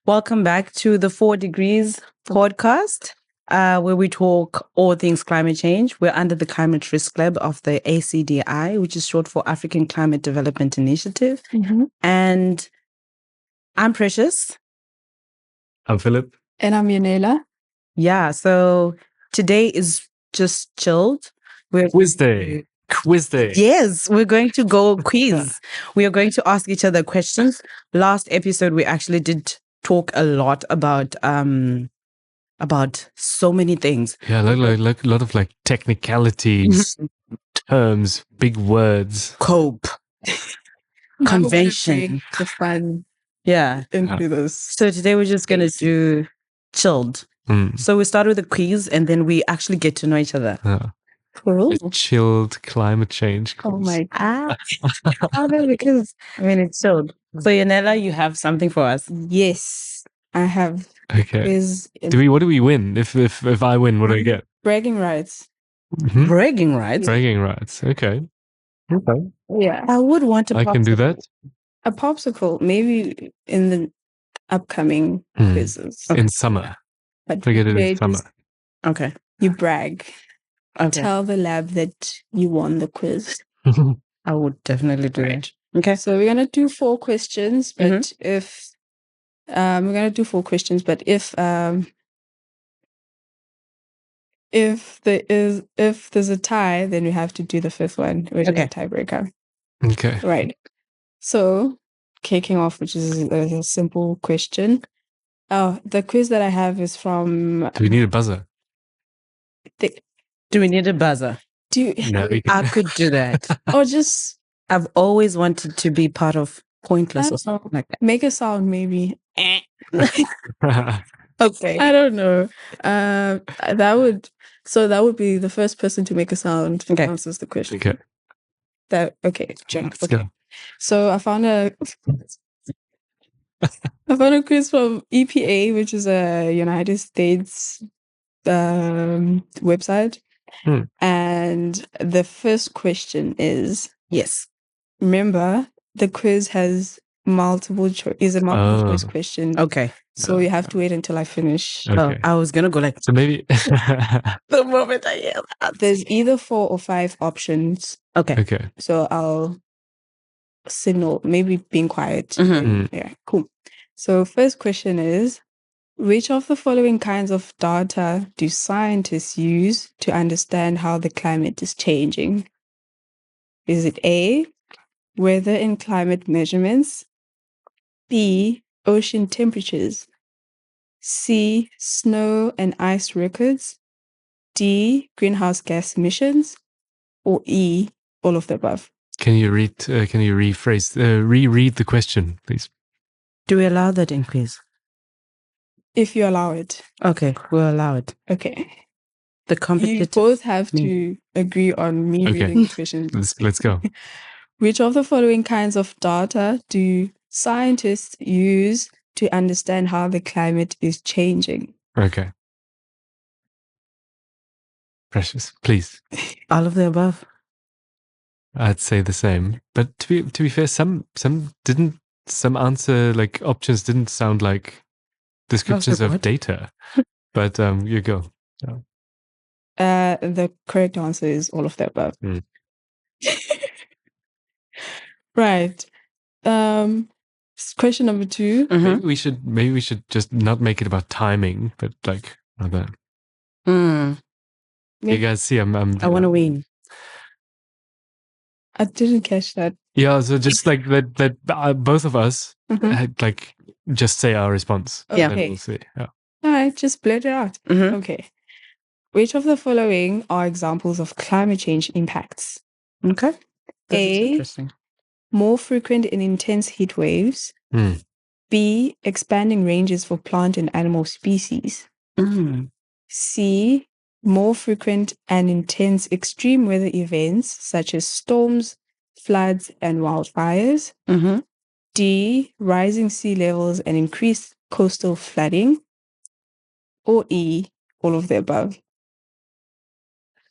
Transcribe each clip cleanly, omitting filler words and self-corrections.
Welcome back to the 4 Degrees podcast, where we talk all things climate change. We're under the Climate Risk Club of the ACDI, which is short for African Climate Development Initiative. Mm-hmm. And I'm Precious. I'm Philipp. And I'm Yonela. Yeah, so today is just chilled. Quiz day. Yes, we're going to go quiz. We are going to ask each other questions. Last episode, we actually did talk a lot about so many things. Yeah, like a lot of like technicalities, terms, big words. Cope. Convention. The fun Yeah. into this. So today we're just going to do chilled. So we start with a quiz and then we actually get to know each other. Cool. A chilled climate change quiz. Oh my God. Because it's chilled. So Yonela, you have something for us. Yes, I have. Okay. What do we win? If I win, what do I get? Bragging rights. Mm-hmm. Bragging rights? Bragging rights. Okay. Yeah. I would want to. I can do that. A popsicle, maybe in the upcoming quizzes. Okay. In summer. But forget it in summer. Okay. You brag. Okay. Tell the lab that you won the quiz. I would definitely do it. Okay. So we're going to do 4 questions, but if we're going to do 4 questions, but if there's a tie, then we have to do the 5th one, which is a tiebreaker. Okay. Right. So kicking off, which is a simple question. Oh, the quiz that I have is from. Do we need a buzzer? Do we need a buzzer? No, I could do that. Or just. I've always wanted to be part of Pointless or something like that. Make a sound, maybe. Okay. I don't know. That would be the first person to make a sound answers the question. Okay. Let's go. So I found a quiz from EPA, which is a United States website. And the first question is, yes. Remember, the quiz has multiple choice question. Okay. So you have to wait until I finish. Okay. I was gonna go like so maybe the moment I hear that. There's either 4 or 5 options. Okay. So I'll signal, maybe being quiet. Yeah, cool. So first question is, which of the following kinds of data do scientists use to understand how the climate is changing? Is it A, weather and climate measurements, B, ocean temperatures, C, snow and ice records, D, greenhouse gas emissions, or E, all of the above? Can you rephrase, reread the question, please? Do we allow that in quiz? If you allow it. Okay, we'll allow it. Okay. The competitive. You both have to agree on me reading the question. Let's go. Which of the following kinds of data do scientists use to understand how the climate is changing? Okay. Precious, please. All of the above. I'd say the same. But to be fair, some answer like options didn't sound like descriptions of data. But you go. The correct answer is all of the above. Right. Question number 2. Maybe we should just not make it about timing, but like that. You guys see, I want to win. I didn't catch that. Yeah, so just like that both of us like just say our response. Okay. And then we'll see. Yeah. All right, just blurt it out. Okay. Which of the following are examples of climate change impacts? Okay. A, interesting. More frequent and intense heat waves. B, expanding ranges for plant and animal species. C, more frequent and intense extreme weather events such as storms, floods, and wildfires. D, rising sea levels and increased coastal flooding. Or E, all of the above.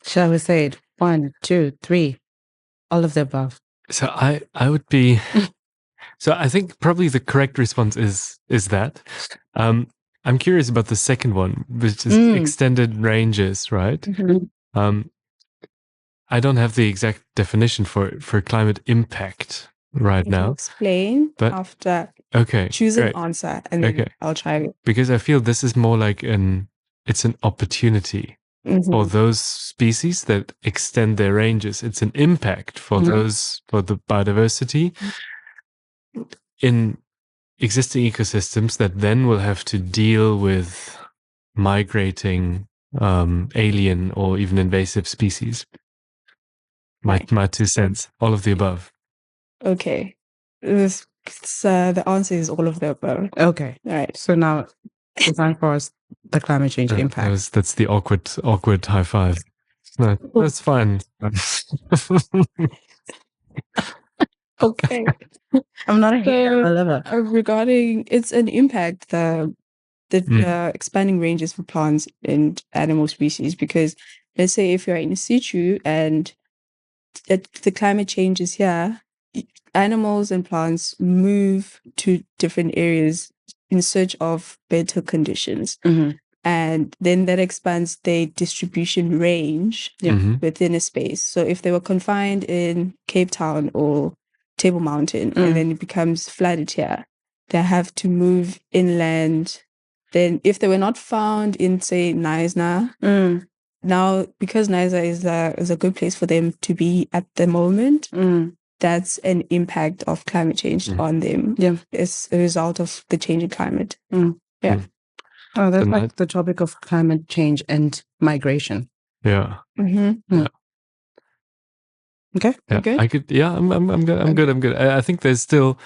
Shall we say it? 1, 2, 3. All of the above. So I would be So I think probably the correct response is that. I'm curious about the second one, which is extended ranges, right? Mm-hmm. I don't have the exact definition for climate impact right now. Explain but after. Okay, Choose great. an answer, and then I'll try it. Because I feel this is more like it's an opportunity for those species that extend their ranges. It's an impact for for the biodiversity in existing ecosystems that then will have to deal with migrating alien or even invasive species. My 2 cents, all of the above. Okay. The answer is all of the above. Okay. All right. So now it's time for us the climate change impact. That's the awkward high five. No, that's fine. Okay. I'm not a hater. I love it. Regarding it's an impact, the expanding ranges for plants and animal species, because let's say if you're in situ and the climate changes here, animals and plants move to different areas in search of better conditions. And then that expands their distribution range within a space. So if they were confined in Cape Town or Table Mountain and then it becomes flooded here, they have to move inland. Then if they were not found in, say, Knysna, now because Nysa is a good place for them to be at the moment, that's an impact of climate change on them. Yeah, as a result of the changing climate. Yeah. Oh, that's like the topic of climate change and migration. Yeah. Yeah. Okay. Yeah. Okay. I could. Yeah. I'm good. I think there's still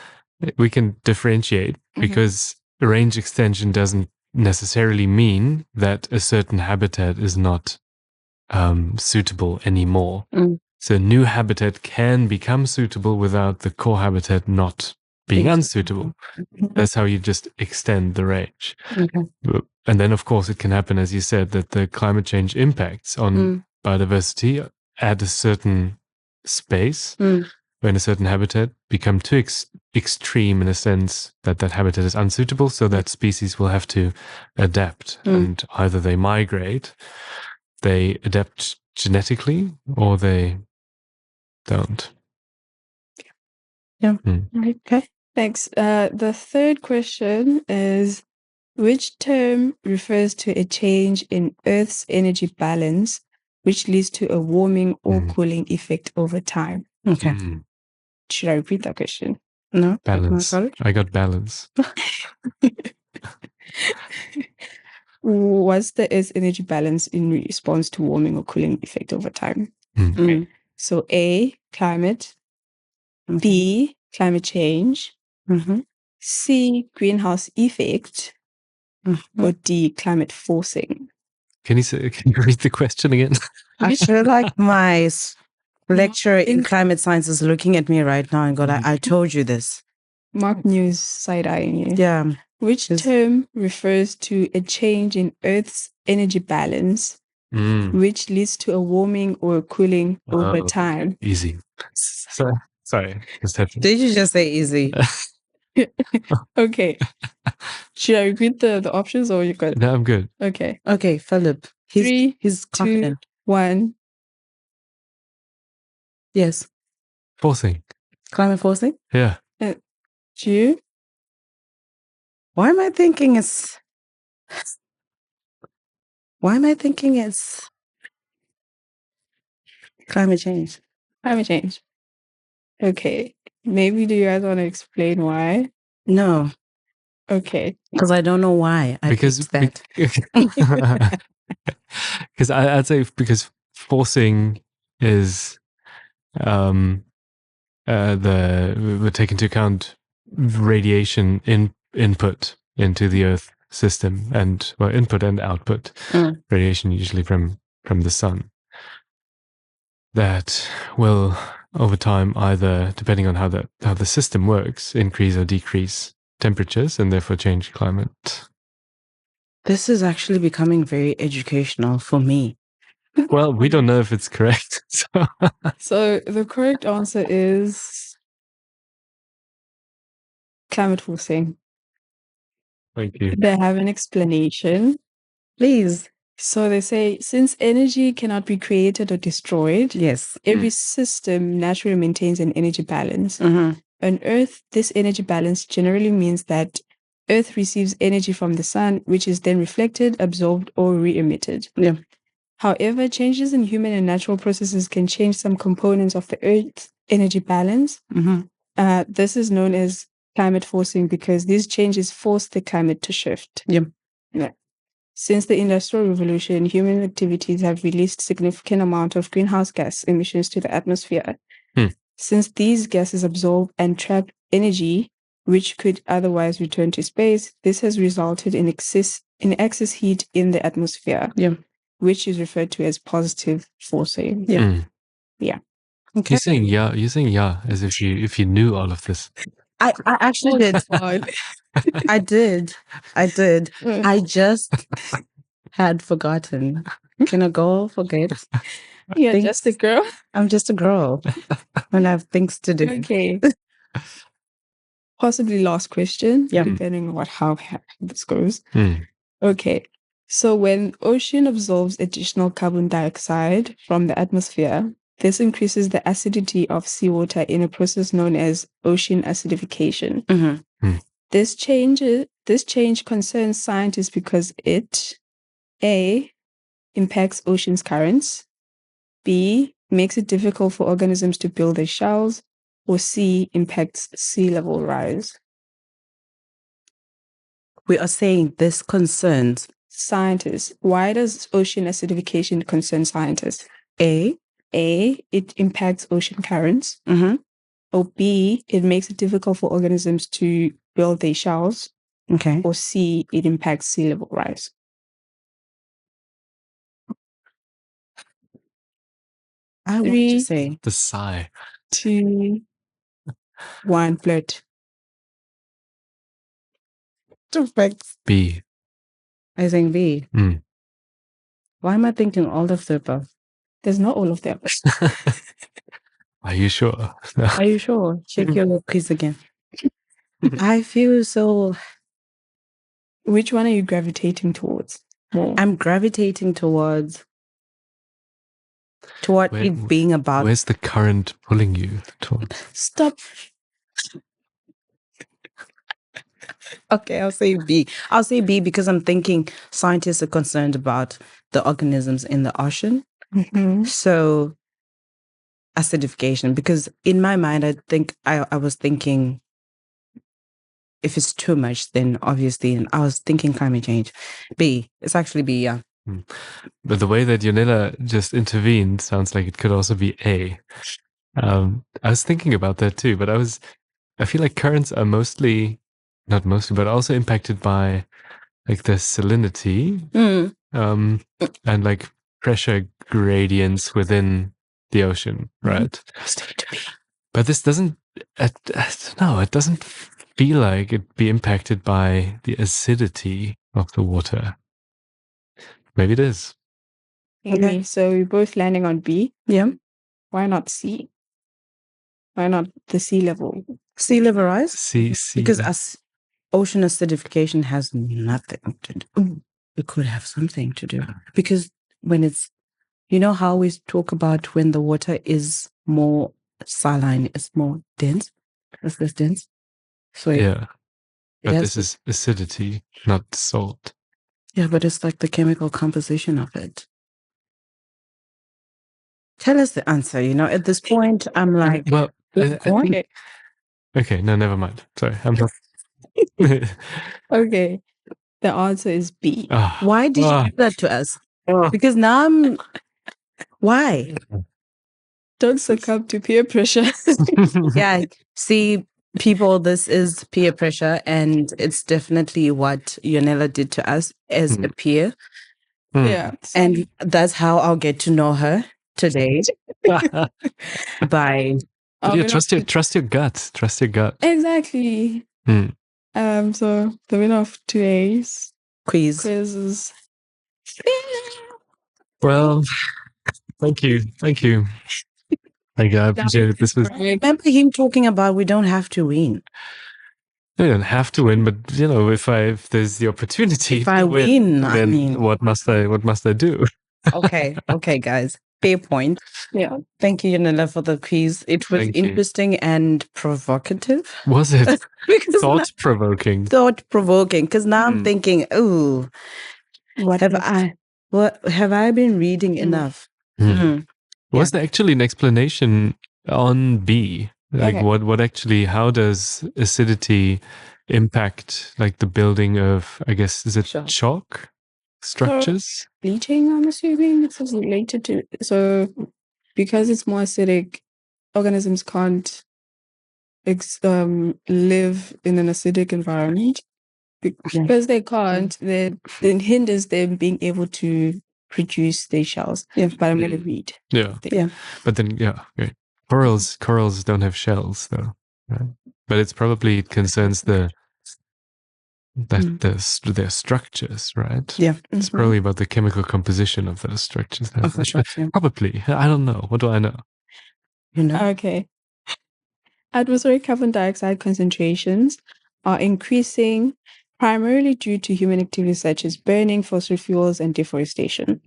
we can differentiate because range extension doesn't necessarily mean that a certain habitat is not suitable anymore. So new habitat can become suitable without the core habitat not being unsuitable. That's how you just extend the range. And then, of course, it can happen, as you said, that the climate change impacts on biodiversity at a certain space, when a certain habitat become too extreme in a sense that habitat is unsuitable, so that species will have to adapt. And either they migrate, they adapt genetically, or they don't. Yeah. Okay. Thanks. The third question is, which term refers to a change in Earth's energy balance, which leads to a warming or cooling effect over time? Okay. Should I repeat that question? No. Balance. I got balance. What's the Earth's energy balance in response to warming or cooling effect over time? Okay. So A, climate. B, climate change. C, greenhouse effect. Or D, climate forcing. Can you read the question again? I feel like my lecturer in climate science is looking at me right now and go, I told you this. Mark News side-eyeing you. Yeah. Which term refers to a change in Earth's energy balance, which leads to a warming or a cooling over time? Easy. Sorry. Did you just say easy? Okay. Should I repeat the options or you good? No, I'm good. Okay. Okay, Philip. He's confident. 2, 1. Yes. Forcing. Climate forcing? Yeah. You? Why am I thinking it's climate change? Climate change. Okay. Maybe do you guys want to explain why? No. Okay. Because I don't know why I picked that. Because I'd say because forcing is we take into account radiation input into the Earth system, and input and output radiation usually from the sun, that will over time either, depending on how the system works, increase or decrease temperatures and therefore change climate. This is actually becoming very educational for me. Well, we don't know if it's correct. So the correct answer is climate forcing. Thank you. They have an explanation. Please. So they say, since energy cannot be created or destroyed, Yes. every system naturally maintains an energy balance. Mm-hmm. On Earth, this energy balance generally means that Earth receives energy from the sun, which is then reflected, absorbed, or re-emitted. Yeah. However, changes in human and natural processes can change some components of the Earth's energy balance. Mm-hmm. This is known as climate forcing because these changes force the climate to shift. Yeah. Since the Industrial Revolution, human activities have released significant amount of greenhouse gas emissions to the atmosphere. Since these gases absorb and trap energy, which could otherwise return to space, this has resulted in excess heat in the atmosphere, which is referred to as positive forcing. Yeah. Okay. You're saying yeah, as if you knew all of this. I actually did. I did. I just had forgotten. Can a girl forget? Yeah, just a girl. I'm just a girl and I have things to do. Okay. Possibly last question, Yeah. depending on how this goes. Okay. So when ocean absorbs additional carbon dioxide from the atmosphere, this increases the acidity of seawater in a process known as ocean acidification. This change concerns scientists because it A, impacts ocean's currents, B, makes it difficult for organisms to build their shells, or C, impacts sea level rise. We are saying this concerns scientists. Why does ocean acidification concern scientists? A, it impacts ocean currents. Or B, it makes it difficult for organisms to build their shells. Okay. Or C, it impacts sea level rise. I want to say the sigh. 2, 1, flirt. Perfect. B. I think B. Why am I thinking all of the above? There's not all of them. Are you sure? Are you sure? Check your quiz again. I feel so. Which one are you gravitating towards more? I'm gravitating toward it being about. Where's the current pulling you toward? Stop. Okay, I'll say B. I'll say B because I'm thinking scientists are concerned about the organisms in the ocean. So acidification, because in my mind, I think I was thinking if it's too much, then obviously, and I was thinking climate change. B. It's actually B, yeah. But the way that Yonela just intervened sounds like it could also be A. I was thinking about that too, but I feel like currents are not mostly, but also impacted by like the salinity, and like pressure gradients within the ocean, right? But this doesn't, I don't know, it doesn't feel like it'd be impacted by the acidity of the water. Maybe it is. Okay, so we're both landing on B. Yeah. Why not C? Why not the sea level? Sea level rise? C. Because ocean acidification has nothing to do. It could have something to do. Because when it's, you know how we talk about when the water is more saline, it's more dense? It's less dense. So yeah. But this is acidity, not salt. Yeah, but it's like the chemical composition of it. Tell us the answer. At this point, I'm like, well, okay. Okay, no, never mind. Sorry, I'm not. Okay, the answer is B. Why did you do that to us? Because now why? Don't succumb to peer pressure. Yeah, see, people, this is peer pressure, and it's definitely what Yonela did to us as a peer. Yeah. And that's how I'll get to know her today. By trust your gut. Trust your gut. Exactly. So the winner of today's quizzes. Well, thank you. I appreciate it. This was. Remember him talking about we don't have to win. I don't have to win, but if there's the opportunity, if I win, I then mean, what must I do? okay, guys, fair point. Yeah. Thank you, Yonela, for the quiz. It was Thank you. interesting and provocative. Was it Because thought provoking? thought provoking. Because now I'm thinking, oh, What have I been reading enough? Was there actually an explanation on B? Like Okay. what actually, how does acidity impact like the building of, I guess, is it chalk structures? bleaching, I'm assuming it's related to. So because it's more acidic, organisms can't live in an acidic environment. Because they can't, then it hinders them being able to produce their shells. Yeah, but I'm going to read. Yeah. But then, great. Corals don't have shells, though. Right? But it concerns their structures, right? Yeah. It's probably about the chemical composition of those structures. Of the structure. Probably. I don't know. What do I know? Okay. Atmospheric carbon dioxide concentrations are increasing primarily due to human activities such as burning fossil fuels and deforestation.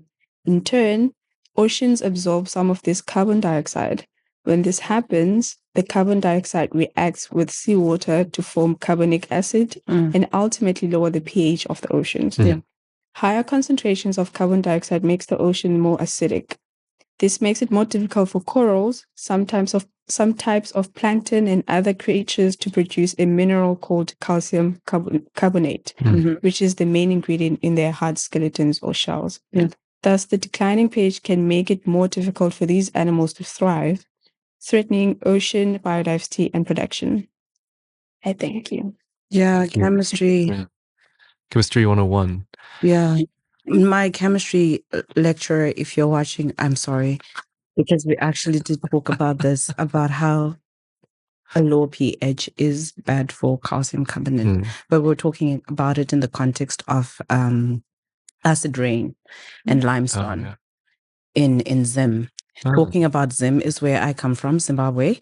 In turn, oceans absorb some of this carbon dioxide. When this happens, the carbon dioxide reacts with seawater to form carbonic acid and ultimately lower the pH of the oceans. Higher concentrations of carbon dioxide makes the ocean more acidic. This makes it more difficult for corals, some types of plankton, and other creatures to produce a mineral called calcium carbonate, which is the main ingredient in their hard skeletons or shells. Thus, the declining pH can make it more difficult for these animals to thrive, threatening ocean biodiversity and production. I thank you. Yeah, chemistry. Chemistry 101. Yeah. My chemistry lecturer, if you're watching, I'm sorry, because we actually did talk about this, about how a low pH is bad for calcium carbonate. But we're talking about it in the context of acid rain and limestone in Zim. Talking about Zim is where I come from, Zimbabwe.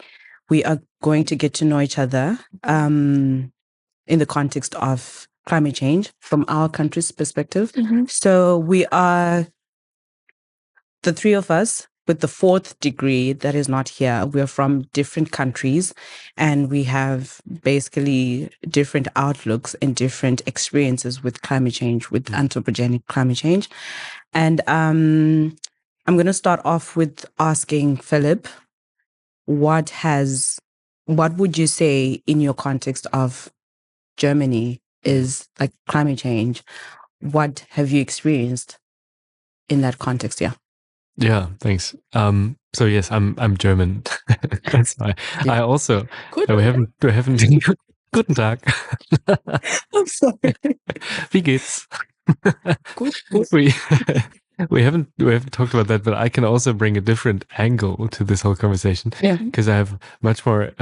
We are going to get to know each other in the context of climate change from our country's perspective. So we are the three of us with the fourth degree that is not here. We're from different countries and we have basically different outlooks and different experiences with climate change, with anthropogenic climate change. And I'm going to start off with asking Philip, what would you say in your context of Germany is like climate change? What have you experienced in that context? Yeah, thanks. So yes, I'm German. That's why. I also we haven't Guten Tag. I'm sorry. Wie geht's? We haven't talked about that, but I can also bring a different angle to this whole conversation because I have much more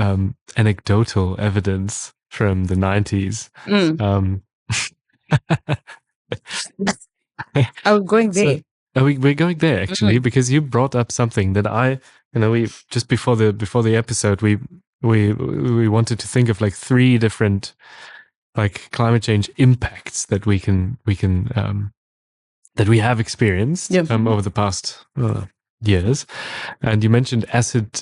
anecdotal evidence from the 90s. I was going there. We're going there actually because you brought up something that we just before the episode we wanted to think of like 3 different like climate change impacts that we can that we have experienced over the past years, and you mentioned acid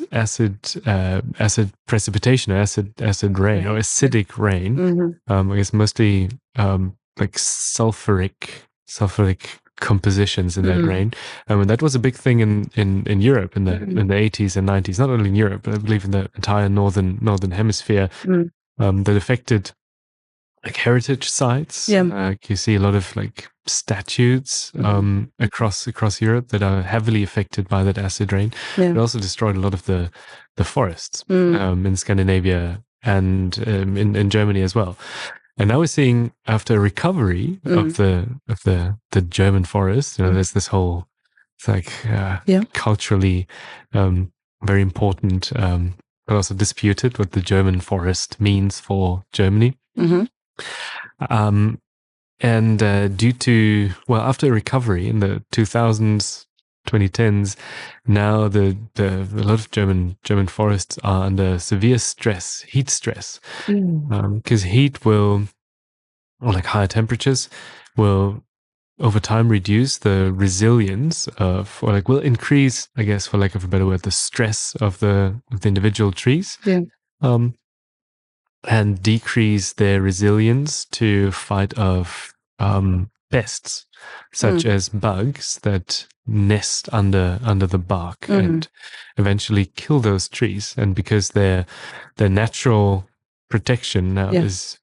precipitation, acid rain or acidic rain. I guess mostly like sulfuric compositions in that rain. And that was a big thing in Europe in the 80s and 90s, not only in Europe, but I believe in the entire northern hemisphere, that affected like heritage sites. You see a lot of like statues across Europe that are heavily affected by that acid rain. It also destroyed a lot of the forests in Scandinavia and in Germany as well. And now we're seeing, after a recovery of the German forest, there's this whole, it's like culturally very important, but also disputed what the German forest means for Germany. And due to, after a recovery in the 2000s, 2010s, now a lot of German forests are under severe stress, heat stress, because heat will, or like higher temperatures, will over time reduce the resilience of, or like will increase, I guess, for lack of a better word, the stress of the individual trees. Yeah. And decrease their resilience to fight off pests, such as bugs that nest under the bark and eventually kill those trees. And because their natural protection now is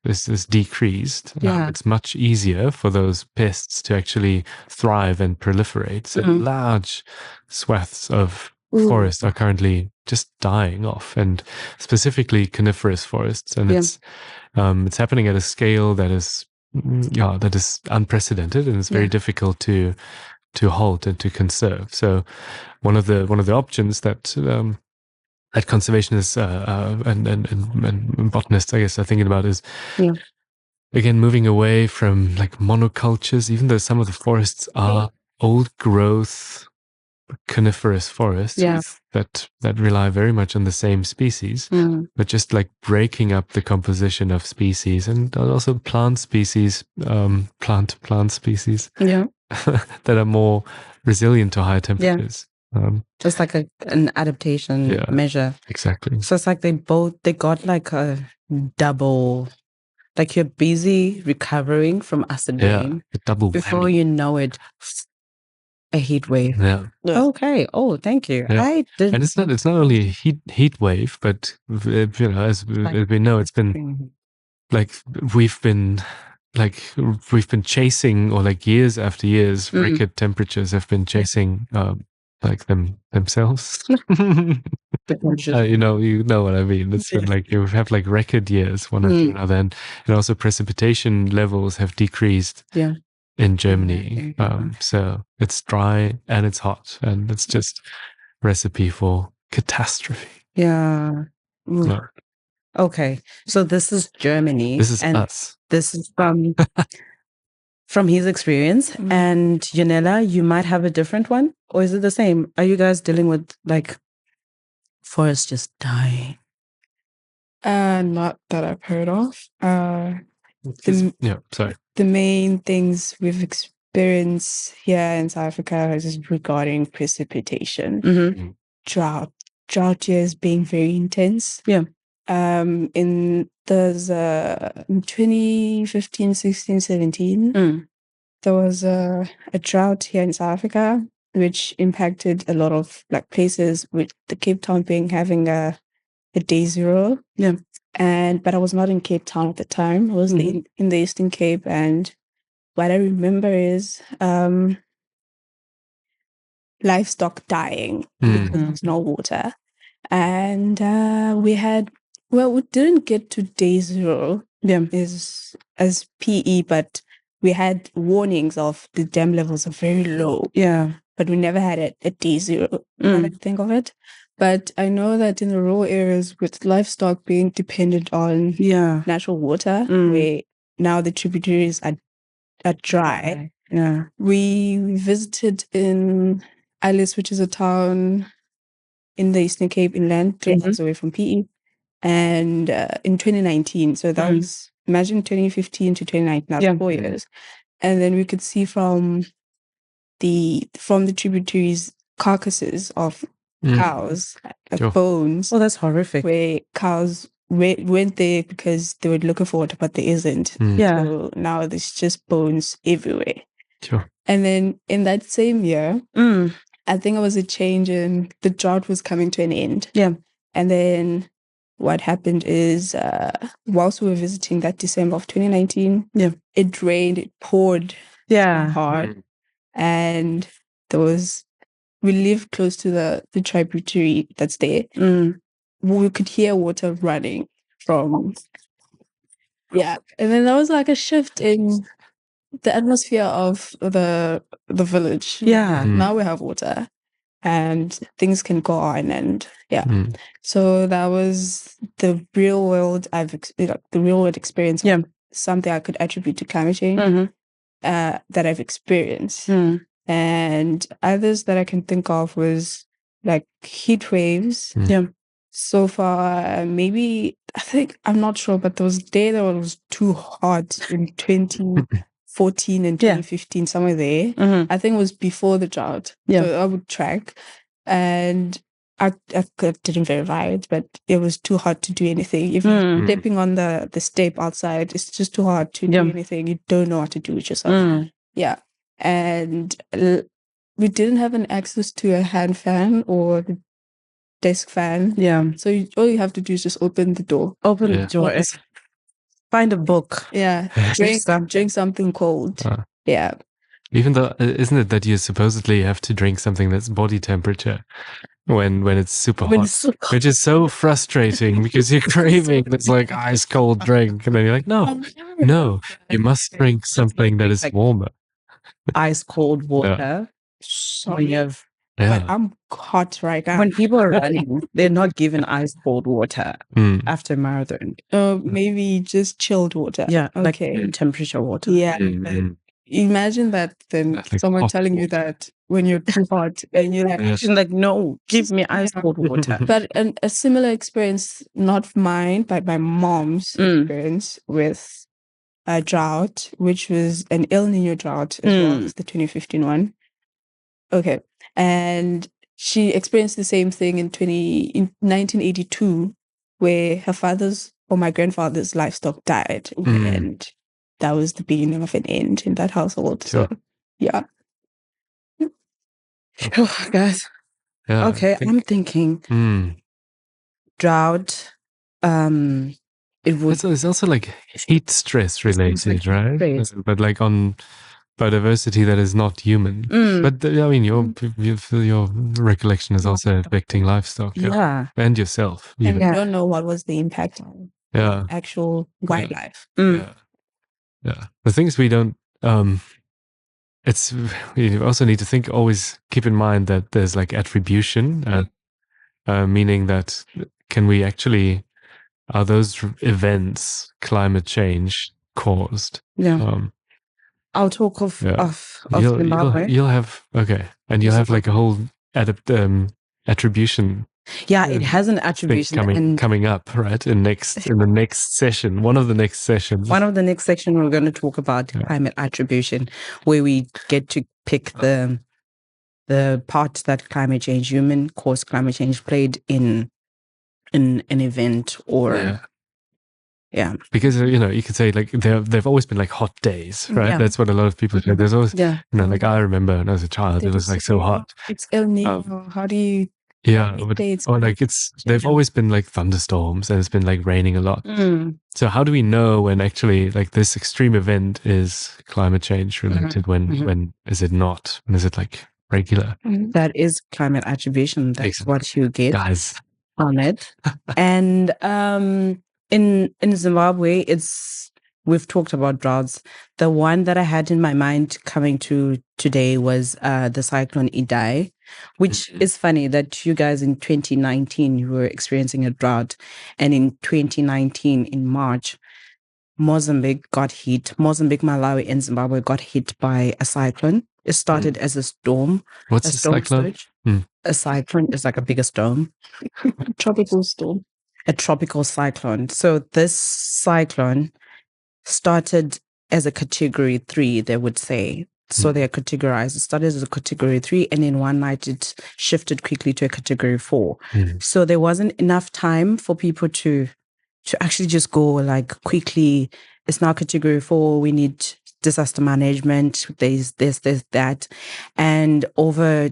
decreased, it's much easier for those pests to actually thrive and proliferate. So large swaths of forests are currently just dying off, and specifically coniferous forests, and it's happening at a scale that is unprecedented, and it's very difficult to halt and to conserve. So one of the options that conservationists and botanists, I guess, are thinking about is again moving away from like monocultures, even though some of the forests are old growth coniferous forests that rely very much on the same species, but just like breaking up the composition of species, and also plant species, plant species that are more resilient to higher temperatures. Just like an adaptation measure. Exactly. So it's like they got like a double, like you're busy recovering from acid rain. Double before whammy. you know it, a heat wave. Yeah. Okay. Oh, thank you. Yeah. I did. And it's not only a heat wave, but as we know, it's been like we've been chasing, or like years after years, record temperatures have been chasing like themselves. You know what I mean. It's been like you have like record years one after another, and also precipitation levels have decreased. In Germany. So it's dry and it's hot, and it's just recipe for catastrophe. Yeah. Okay. So this is Germany. This is us. This is from his experience. And Yonela, you might have a different one, or is it the same? Are you guys dealing with like forests just dying? Not that I've heard of. Sorry. The main things we've experienced here in South Africa is regarding precipitation, drought years being very intense. In 2015, 16, 17, there was a drought here in South Africa, which impacted a lot of like places, with the Cape Town having a day zero. But I was not in Cape Town at the time. I was in the Eastern Cape, and what I remember is livestock dying because there's no water. And we didn't get to day zero as PE, but we had warnings of the dam levels are very low. But we never had it at day zero, now that I think of it. But I know that in the rural areas, with livestock being dependent on natural water, where now the tributaries are dry. We visited in Alice, which is a town in the Eastern Cape inland, 3 hours away from PE, and in 2019. So that was, imagine 2015 to 2019, that's 4 years. And then we could see from the tributaries carcasses of cows, like bones. Oh, that's horrific. Where cows went there because they were looking for water, but there isn't. So now there's just bones everywhere. And then in that same year, I think it was a change in the drought was coming to an end. And then what happened is, whilst we were visiting that December of 2019, it rained, it poured hard. And we live close to the tributary that's there. We could hear water running from, and then there was like a shift in the atmosphere of the village. Now we have water and things can go on, and so that was the real world experience of something I could attribute to climate change that I've experienced. And others that I can think of was like heat waves. Yeah. So far, maybe, I think, I'm not sure, but there was a day that was too hot in 2014 and 2015, somewhere there. I think it was before the drought. Yeah. So I would track. And I didn't verify it, but it was too hot to do anything. If you're stepping on the step outside, it's just too hot to do anything. You don't know what to do with yourself. Yeah. And we didn't have an access to a hand fan or the desk fan. Yeah. So all you have to do is just open the door. Open the door. Find a book. Yeah. Drink something cold. Yeah. Even though, isn't it that you supposedly have to drink something that's body temperature when it's super hot, which is so frustrating because you're craving this like ice cold drink, and then you're like, no, you must drink something that is warmer. Ice cold water. Sorry. I'm hot right now. When people are running, they're not given ice cold water after a marathon. Maybe just chilled water. Yeah, okay. Like temperature water. Yeah. Imagine that then someone telling you that when you're too hot and you're like, no, give me ice cold water. But a similar experience, not mine, but my mom's experience with a drought, which was an El Nino drought as well as the 2015 one. Okay. And she experienced the same thing in 1982, where her father's or my grandfather's livestock died. And that was the beginning of an end in that household. Sure. So, yeah. Oh, guys. Yeah, okay, I'm thinking drought. It would. It's also like heat stress related, right? But like on biodiversity that is not human. But I mean, your recollection is also affecting livestock, and yourself. Even. And we don't know what was the impact on actual wildlife. Yeah. The thing is, we don't. We also need to always keep in mind that there's like attribution, meaning that can we actually, are those events climate change caused? Yeah. I'll talk of Zimbabwe. You'll have and you'll have like a whole attribution. Yeah, it has an attribution coming up, right? In the next session, one of the next sessions. One of the next section, we're going to talk about climate attribution, where we get to pick the part that climate change, human caused climate change, played in an event or. Yeah, because you could say like they've always been like hot days, right? Yeah. That's what a lot of people say. There's always like I remember when I was a child, it was like so hot. It's El Nino. How do you? Yeah, or like they've always been like thunderstorms and it's been like raining a lot. So how do we know when actually like this extreme event is climate change related? When is it not? When is it like regular? That is climate attribution. That's what you get, guys, on it. And in Zimbabwe, we've talked about droughts. The one that I had in my mind coming to today was the cyclone Idai, which is funny that you guys in 2019 you were experiencing a drought, and in 2019 in March, Mozambique, Malawi, and Zimbabwe got hit by a cyclone. It started as a storm. What's a cyclone? A cyclone is like a bigger storm. Tropical storm. A tropical cyclone. So this cyclone started as a category 3, they would say. So they are categorized. It started as a category 3, and in one night it shifted quickly to a category 4. So there wasn't enough time for people to actually just go like quickly. It's now category 4. We need disaster management. There's this, that. And over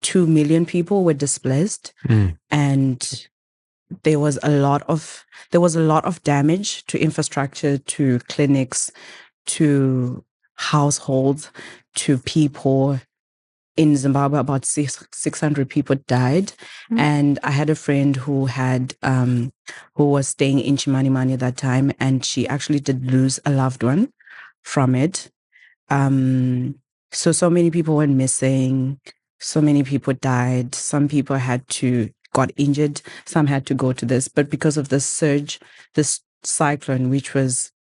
2 million people were displaced. And there was a lot of damage to infrastructure, to clinics, to households, to people. In Zimbabwe, about 600 people died. And I had a friend who was staying in Chimanimani at that time, and she actually did lose a loved one from it. So many people went missing. So many people died. Some people got injured. Some had to go to this. But because of this surge, this cyclone, which was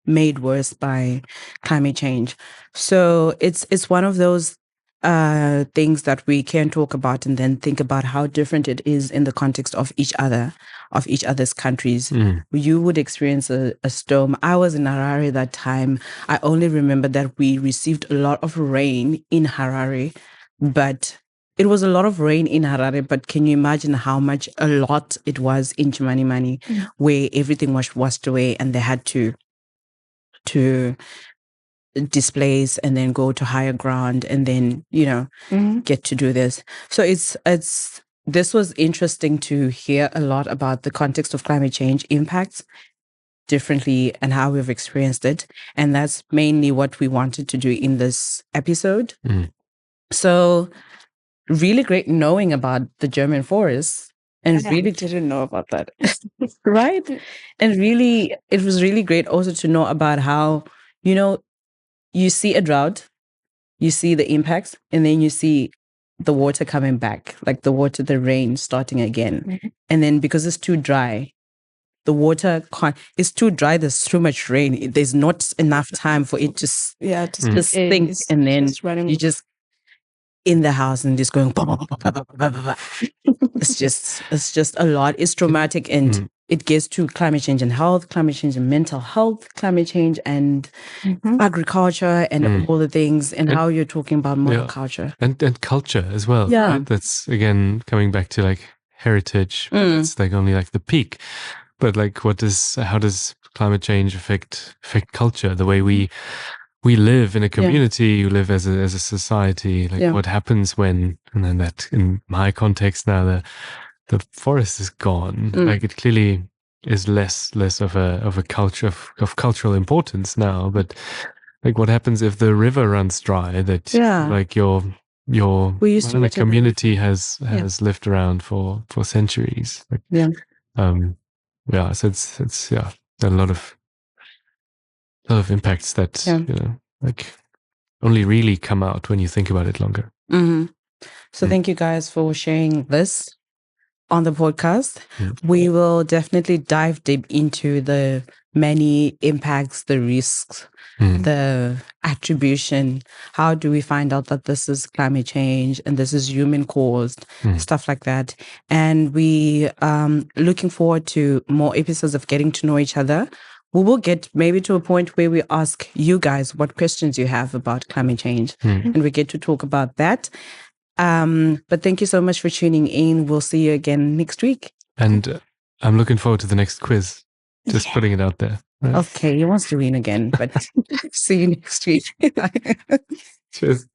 made worse by climate change. So it's one of those things that we can talk about and then think about how different it is in the context of each other's countries. You would experience a storm. I was in Harare that time. I only remember that we received a lot of rain in Harare, but it was a lot of rain in Harare, but can you imagine how much a lot it was in Chimanimani, where everything was washed away and they had to displace and then go to higher ground and then, get to do this. So this was interesting to hear a lot about the context of climate change impacts differently and how we've experienced it. And that's mainly what we wanted to do in this episode. So really great knowing about the German forests and really didn't know about that. right. And really, it was really great also to know about how, you see a drought, you see the impacts, and then you see the water coming back, like the rain starting again. And then because it's too dry, the water it's too dry, there's too much rain. There's not enough time for it to just sink, and then you just in the house and just going it's just a lot. It's traumatic, and it gets to climate change and health, climate change and mental health, climate change and agriculture and all the things, and how you're talking about monoculture and culture as well. Yeah, right? That's again coming back to like heritage. It's like only like the peak, but like how does climate change affect culture? The way we live in a community, you live as a society. Like what happens when, and then that in my context now, the forest is gone. Like it clearly is less of a culture of cultural importance now. But like what happens if the river runs dry? That like your community has lived around for centuries. Like, so it's a lot of impacts that like only really come out when you think about it longer. So thank you guys for sharing this on the podcast. We will definitely dive deep into the many impacts, the risks, the attribution. How do we find out that this is climate change and this is human caused, stuff like that. And we looking forward to more episodes of getting to know each other. We will get maybe to a point where we ask you guys what questions you have about climate change, and we get to talk about that. But thank you so much for tuning in. We'll see you again next week. And I'm looking forward to the next quiz. Just putting it out there. Right? Okay, he wants to win again, but see you next week. Cheers.